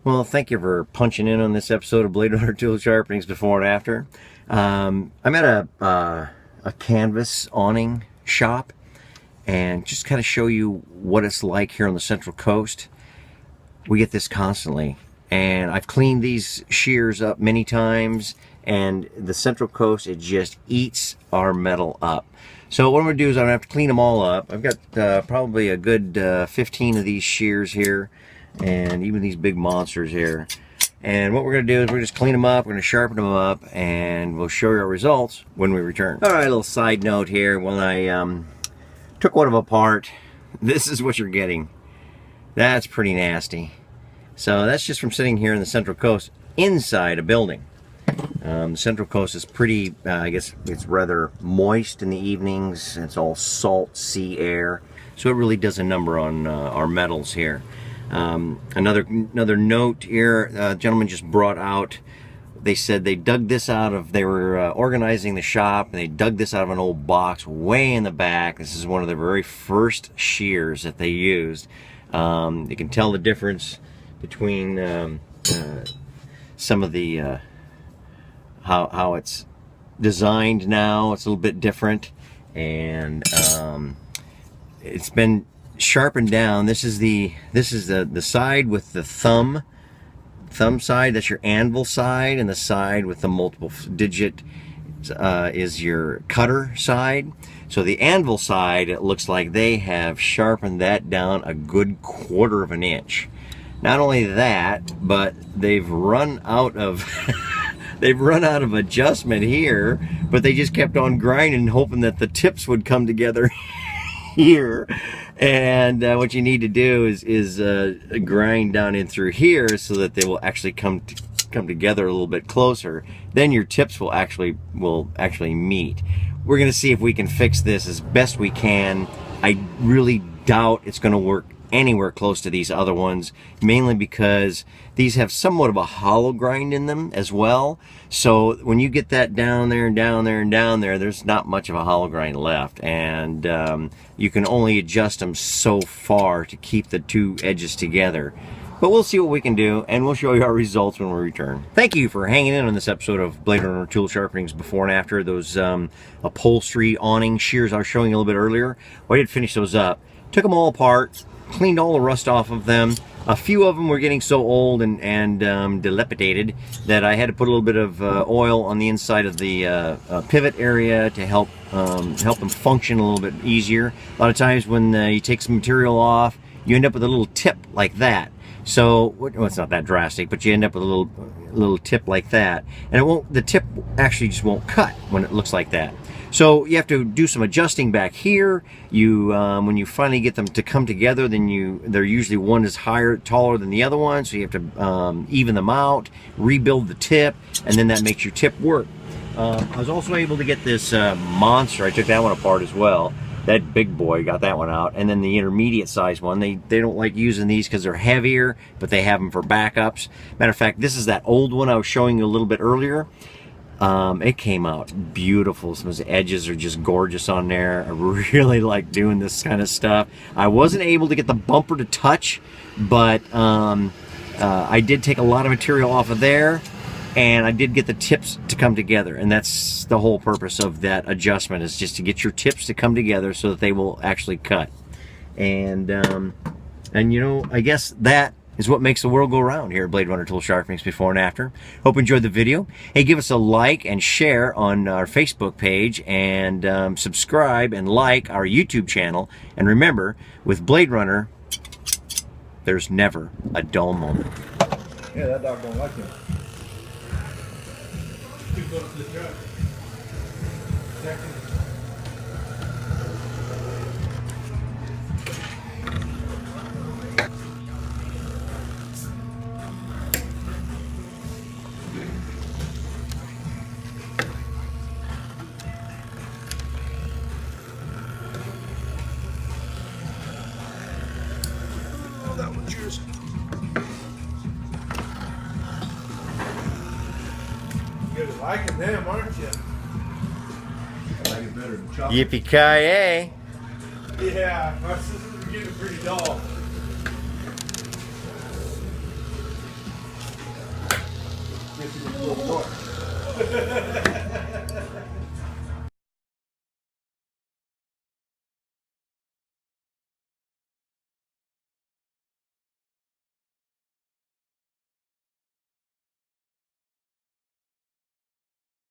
Well, thank you for punching in on this episode of Bladerunner Tool Sharpenings Before and After. I'm at a canvas awning shop, and just kind of show you what it's like here on the Central Coast. We get this constantly, and I've cleaned these shears up many times, and the Central Coast, it just eats our metal up. So what I'm going to do is I'm going to have to clean them all up. I've got probably a good 15 of these shears here, and even these big monsters here. And what we're going to do is we're just clean them up, we're going to sharpen them up, and we'll show you our results when we return. All right, a little side note here. When I took one of them apart, this is what you're getting. That's pretty nasty. So that's just from sitting here in the Central Coast inside a building. The Central Coast is pretty, I guess it's rather moist in the evenings. It's all salt sea air. So it really does a number on our metals here. Another note here, a gentleman just brought out, they said they dug this out of, they were organizing the shop, and they dug this out of an old box way in the back. This is one of the very first shears that they used. You can tell the difference between some of the how it's designed now. It's a little bit different, and it's been sharpened down. This is the side with the thumb side. That's your anvil side, and the side with the multiple digit is your cutter side. So the anvil side, it looks like they have sharpened that down a good 1/4 of an inch. Not only that, but they've run out of they've run out of adjustment here, but they just kept on grinding, hoping that the tips would come together here. And what you need to do is grind down in through here so that they will actually come together a little bit closer. Then your tips will actually meet. We're going to see if we can fix this as best we can. I really doubt it's going to work anywhere close to these other ones, mainly because these have somewhat of a hollow grind in them as well. So when you get that down there and down there and down there, there's not much of a hollow grind left, and you can only adjust them so far to keep the two edges together. But we'll see what we can do, and we'll show you our results when we return. Thank you for hanging in on this episode of Bladerunner Tool Sharpenings Before and After. Those upholstery awning shears I was showing you a little bit earlier, well, I did finish those up. Took them all apart, cleaned all the rust off of them. A few of them were getting so old and dilapidated that I had to put a little bit of oil on the inside of the pivot area to help them function a little bit easier. A lot of times when you take some material off, you end up with a little tip like that. So, well, it's not that drastic, but you end up with a little tip like that, and the tip actually just won't cut when it looks like that. So you have to do some adjusting back here. When you finally get them to come together, then they're usually one is taller than the other one, so you have to even them out, rebuild the tip, and then that makes your tip work. I was also able to get this monster. I took that one apart as well. That big boy, got that one out, and then the intermediate size one. They don't like using these because they're heavier, but they have them for backups. Matter of fact, this is that old one I was showing you a little bit earlier. It came out beautiful. Some of the edges are just gorgeous on there. I really like doing this kind of stuff. I wasn't able to get the bumper to touch, but I did take a lot of material off of there, and I did get the tips to come together, and that's the whole purpose of that adjustment, is just to get your tips to come together so that they will actually cut. And you know, I guess that is what makes the world go round here at Bladerunner Tool Sharpenings Before and After. Hope you enjoyed the video. Hey, give us a like and share on our Facebook page, and subscribe and like our YouTube channel. And remember, with Bladerunner, there's never a dull moment. Yeah, that dog don't like it. Too close to the truck. Second. Oh, that one's yours. You're liking them, aren't you? I like it better than chocolate. Yippee-ki-yay! Yeah, my sisters are getting pretty dull.